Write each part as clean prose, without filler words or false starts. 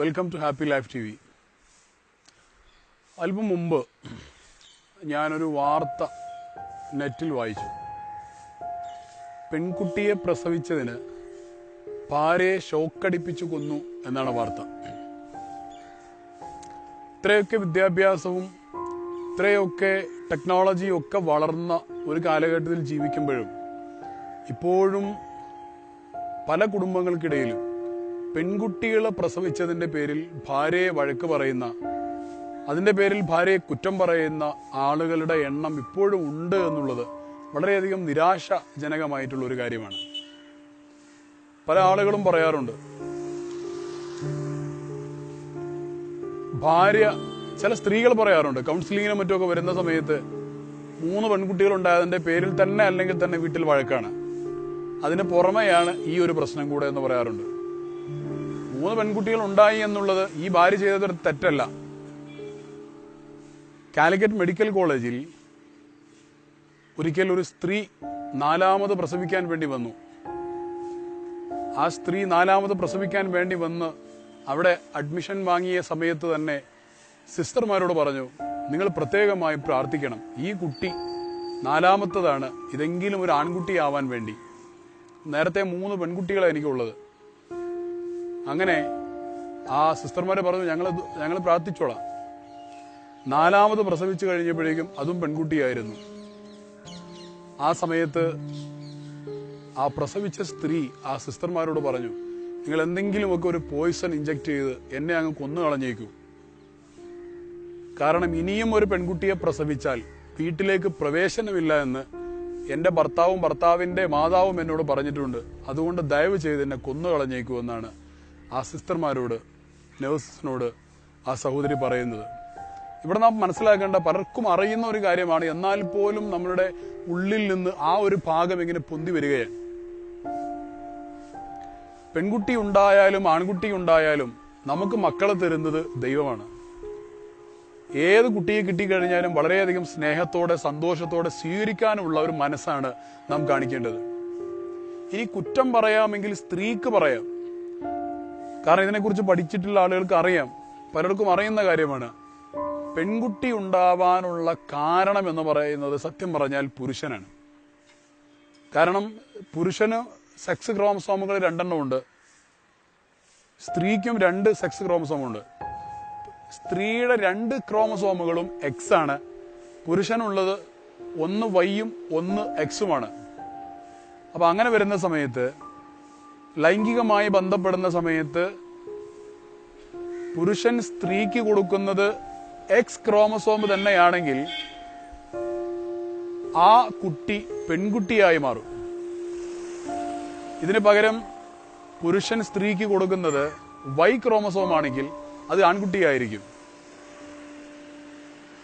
Welcome to happy life T V. അല്പം മുമ്പ് ഞാനൊരു വാർത്ത നെറ്റിൽ വായിച്ചു. പെൺകുട്ടിയെ പ്രസവിച്ചതിന് ഭാര്യയെ ഷോക്കടിപ്പിച്ചു കൊന്നു എന്നാണ് വാർത്ത. ഇത്രയൊക്കെ വിദ്യാഭ്യാസവും ഇത്രയൊക്കെ ടെക്നോളജിയും ഒക്കെ വളർന്ന ഒരു കാലഘട്ടത്തിൽ ജീവിക്കുമ്പോഴും ഇപ്പോഴും പല കുടുംബങ്ങൾക്കിടയിലും പെൺകുട്ടികളെ പ്രസവിച്ചതിൻ്റെ പേരിൽ ഭാര്യയെ വഴക്ക് പറയുന്ന, അതിൻ്റെ പേരിൽ ഭാര്യയെ കുറ്റം പറയുന്ന ആളുകളുടെ എണ്ണം ഇപ്പോഴും ഉണ്ട് എന്നുള്ളത് വളരെയധികം നിരാശാജനകമായിട്ടുള്ള ഒരു കാര്യമാണ്. പല ആളുകളും പറയാറുണ്ട്, ചില സ്ത്രീകൾ പറയാറുണ്ട്, കൗൺസിലിങ്ങിനും മറ്റുമൊക്കെ വരുന്ന സമയത്ത് 3 പെൺകുട്ടികളുണ്ടായതിൻ്റെ പേരിൽ തന്നെ അല്ലെങ്കിൽ തന്നെ വീട്ടിൽ വഴക്കാണ്, അതിന് പുറമെയാണ് ഈ ഒരു പ്രശ്നം കൂടെ എന്ന് പറയാറുണ്ട്. 3 പെൺകുട്ടികൾ ഉണ്ടായി എന്നുള്ളത് ഈ ഭാര്യ ചെയ്തതൊരു തെറ്റല്ല. കാലിക്കറ്റ് മെഡിക്കൽ കോളേജിൽ ഒരിക്കൽ ഒരു സ്ത്രീ 4ാമത് പ്രസവിക്കാൻ വേണ്ടി വന്നു. ആ സ്ത്രീ 4ാമത് പ്രസവിക്കാൻ വേണ്ടി വന്ന് അവിടെ അഡ്മിഷൻ വാങ്ങിയ സമയത്ത് തന്നെ സിസ്റ്റർമാരോട് പറഞ്ഞു, നിങ്ങൾ പ്രത്യേകമായി പ്രാർത്ഥിക്കണം, ഈ കുട്ടി 4ാമത്തതാണ്, ഇതെങ്കിലും ഒരു ആൺകുട്ടിയാവാൻ വേണ്ടി. നേരത്തെ 3 പെൺകുട്ടികളാണ് എനിക്കുള്ളത്. അങ്ങനെ ആ സിസ്റ്റർമാരെ പറഞ്ഞു, ഞങ്ങൾ പ്രാർത്ഥിച്ചോളാം. 4ാമത് പ്രസവിച്ചു കഴിഞ്ഞപ്പോഴേക്കും അതും പെൺകുട്ടിയായിരുന്നു. ആ സമയത്ത് ആ പ്രസവിച്ച സ്ത്രീ ആ സിസ്റ്റർമാരോട് പറഞ്ഞു, നിങ്ങൾ എന്തെങ്കിലുമൊക്കെ ഒരു പോയിസൺ ഇഞ്ചക്ട് ചെയ്ത് എന്നെ അങ്ങ് കൊന്നു കളഞ്ഞേക്കൂ. കാരണം ഇനിയും ഒരു പെൺകുട്ടിയെ പ്രസവിച്ചാൽ വീട്ടിലേക്ക് പ്രവേശനമില്ല എന്ന് എൻ്റെ ഭർത്താവും ഭർത്താവിൻ്റെ മാതാവും എന്നോട് പറഞ്ഞിട്ടുണ്ട്. അതുകൊണ്ട് ദയവ് ചെയ്ത് എന്നെ കൊന്നു കളഞ്ഞേക്കൂ എന്നാണ് ആ സിസ്റ്റർമാരോട്, നഴ്സിനോട് ആ സഹോദരി പറയുന്നത്. ഇവിടെ നാം മനസ്സിലാക്കേണ്ട, പലർക്കും അറിയുന്ന ഒരു കാര്യമാണ്, എന്നാൽ പോലും നമ്മളുടെ ഉള്ളിൽ നിന്ന് ആ ഒരു ഭാഗം ഇങ്ങനെ പൊന്തി വരികയാണ്. പെൺകുട്ടി ഉണ്ടായാലും ആൺകുട്ടി ഉണ്ടായാലും നമുക്ക് മക്കളെ തരുന്നത് ദൈവമാണ്. ഏത് കുട്ടിയെ കിട്ടിക്കഴിഞ്ഞാലും വളരെയധികം സ്നേഹത്തോടെ സന്തോഷത്തോടെ സ്വീകരിക്കാനുള്ള ഒരു മനസ്സാണ് നാം കാണിക്കേണ്ടത്. ഇനി കുറ്റം പറയാമെങ്കിൽ സ്ത്രീക്ക് പറയാം. കാരണം ഇതിനെക്കുറിച്ച് പഠിച്ചിട്ടുള്ള ആളുകൾക്ക് അറിയാം, പലർക്കും അറിയുന്ന കാര്യമാണ്. പെൺകുട്ടി ഉണ്ടാവാനുള്ള കാരണം എന്ന് പറയുന്നത് സത്യം പറഞ്ഞാൽ പുരുഷനാണ്. കാരണം പുരുഷന് സെക്സ് ക്രോമസോമുകൾ 2 ഉണ്ട്, സ്ത്രീക്കും 2 സെക്സ് ക്രോമസോമുണ്ട്. സ്ത്രീയുടെ 2 ക്രോമസോമുകളും എക്സ് ആണ്, പുരുഷനുള്ളത് 1 വൈയും 1 എക്സുമാണ്. അപ്പൊ അങ്ങനെ വരുന്ന സമയത്ത്, ലൈംഗികമായി ബന്ധപ്പെടുന്ന സമയത്ത് പുരുഷൻ സ്ത്രീക്ക് കൊടുക്കുന്നത് എക്സ് ക്രോമസോം തന്നെയാണെങ്കിൽ ആ കുട്ടി പെൺകുട്ടിയായി മാറും. ഇതിന് പകരം പുരുഷൻ സ്ത്രീക്ക് കൊടുക്കുന്നത് വൈ ക്രോമസോം ആണെങ്കിൽ അത് ആൺകുട്ടിയായിരിക്കും.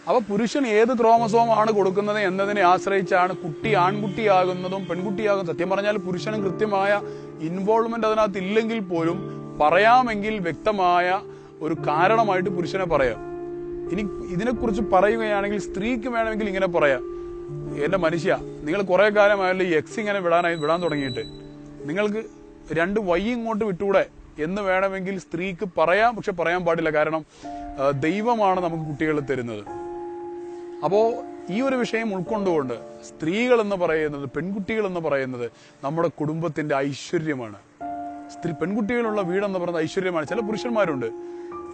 അപ്പൊ പുരുഷൻ ഏത് ക്രോമസോം ആണ് കൊടുക്കുന്നത് എന്നതിനെ ആശ്രയിച്ചാണ് കുട്ടി ആൺകുട്ടിയാകുന്നതും പെൺകുട്ടിയാകുന്നതും. സത്യം പറഞ്ഞാൽ പുരുഷനും കൃത്യമായ ഇൻവോൾവ്മെന്റ് അതിനകത്ത് ഇല്ലെങ്കിൽ പോലും പറയാമെങ്കിൽ വ്യക്തമായ ഒരു കാരണമായിട്ട് പുരുഷനെ പറയാം. ഇനി ഇതിനെക്കുറിച്ച് പറയുകയാണെങ്കിൽ സ്ത്രീക്ക് വേണമെങ്കിൽ ഇങ്ങനെ പറയാം, എന്റെ മനുഷ്യ, നിങ്ങൾ കുറെ കാലമായാലും ഈ എക്സ് ഇങ്ങനെ വിടാൻ തുടങ്ങിയിട്ട് നിങ്ങൾക്ക് 2 വൈ ഇങ്ങോട്ട് വിട്ടൂടെ എന്ന് വേണമെങ്കിൽ സ്ത്രീക്ക് പറയാം. പക്ഷെ പറയാൻ പാടില്ല, കാരണം ദൈവമാണ് നമുക്ക് കുട്ടികളെ തരുന്നത്. അപ്പോ ഈ ഒരു വിഷയം ഉൾക്കൊണ്ടുകൊണ്ട് സ്ത്രീകൾ എന്ന് പറയുന്നത്, പെൺകുട്ടികൾ എന്ന് പറയുന്നത് നമ്മുടെ കുടുംബത്തിന്റെ ഐശ്വര്യമാണ്. പെൺകുട്ടികളുള്ള വീടെന്ന് പറയുന്നത് ഐശ്വര്യമാണ്. ചില പുരുഷന്മാരുണ്ട്,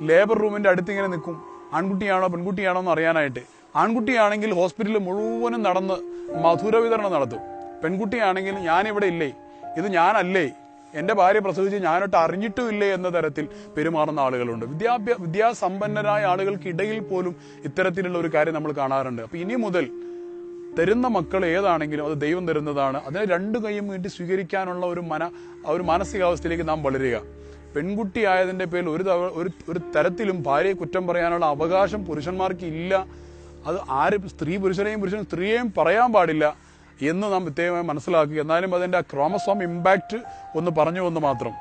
ലേബർ റൂമിന്റെ അടുത്ത് ഇങ്ങനെ നിൽക്കും, ആൺകുട്ടിയാണോ പെൺകുട്ടിയാണോ എന്ന് അറിയാനായിട്ട്. ആൺകുട്ടിയാണെങ്കിൽ ഹോസ്പിറ്റലിൽ മുഴുവനും നടന്ന് മധുര വിതരണം നടത്തും. പെൺകുട്ടിയാണെങ്കിൽ ഞാനിവിടെ ഇല്ലേ, ഇത് ഞാനല്ലേ, എന്റെ ഭാര്യ പ്രസവിച്ച് ഞാനൊട്ട് അറിഞ്ഞിട്ടുമില്ലേ എന്ന തരത്തിൽ പെരുമാറുന്ന ആളുകളുണ്ട്. വിദ്യാസമ്പന്നരായ ആളുകൾക്കിടയിൽ പോലും ഇത്തരത്തിലുള്ള ഒരു കാര്യം നമ്മൾ കാണാറുണ്ട്. അപ്പൊ ഇനി മുതൽ തരുന്ന മക്കൾ ഏതാണെങ്കിലും അത് ദൈവം തരുന്നതാണ്. അതിനെ 2 കൈയും നീട്ടി സ്വീകരിക്കാനുള്ള ഒരു മാനസികാവസ്ഥയിലേക്ക് നാം വളരുക. പെൺകുട്ടി ആയതിന്റെ പേരിൽ ഒരു തരത്തിലും ഭാര്യയെ കുറ്റം പറയാനുള്ള അവകാശം പുരുഷന്മാർക്ക് ഇല്ല. അത് ആരും പുരുഷൻ സ്ത്രീയെയും പറയാൻ പാടില്ല എന്ന് നാം പ്രത്യേകമായി മനസ്സിലാക്കുക. എന്നാലും അതിന്റെ ആ ക്രോമസോം ഇമ്പാക്ട് ഒന്ന് പറഞ്ഞു എന്ന് മാത്രം.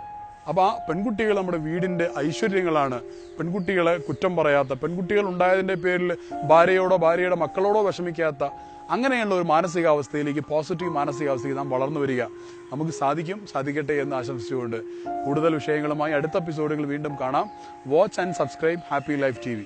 അപ്പൊ ആ പെൺകുട്ടികൾ നമ്മുടെ വീടിന്റെ ഐശ്വര്യങ്ങളാണ്. പെൺകുട്ടികളെ കുറ്റം പറയാത്ത, പെൺകുട്ടികൾ ഉണ്ടായതിന്റെ പേരിൽ ഭാര്യയോടോ ഭാര്യയുടെ മക്കളോടോ വിഷമിക്കാത്ത, അങ്ങനെയുള്ള ഒരു മാനസികാവസ്ഥയിലേക്ക്, പോസിറ്റീവ് മാനസികാവസ്ഥയിലേക്ക് നാം വളർന്നു വരിക നമുക്ക് സാധിക്കട്ടെ എന്ന് ആശംസിച്ചുകൊണ്ട് കൂടുതൽ വിഷയങ്ങളുമായി അടുത്ത എപ്പിസോഡുകൾ വീണ്ടും കാണാം. Watch and subscribe happy life TV.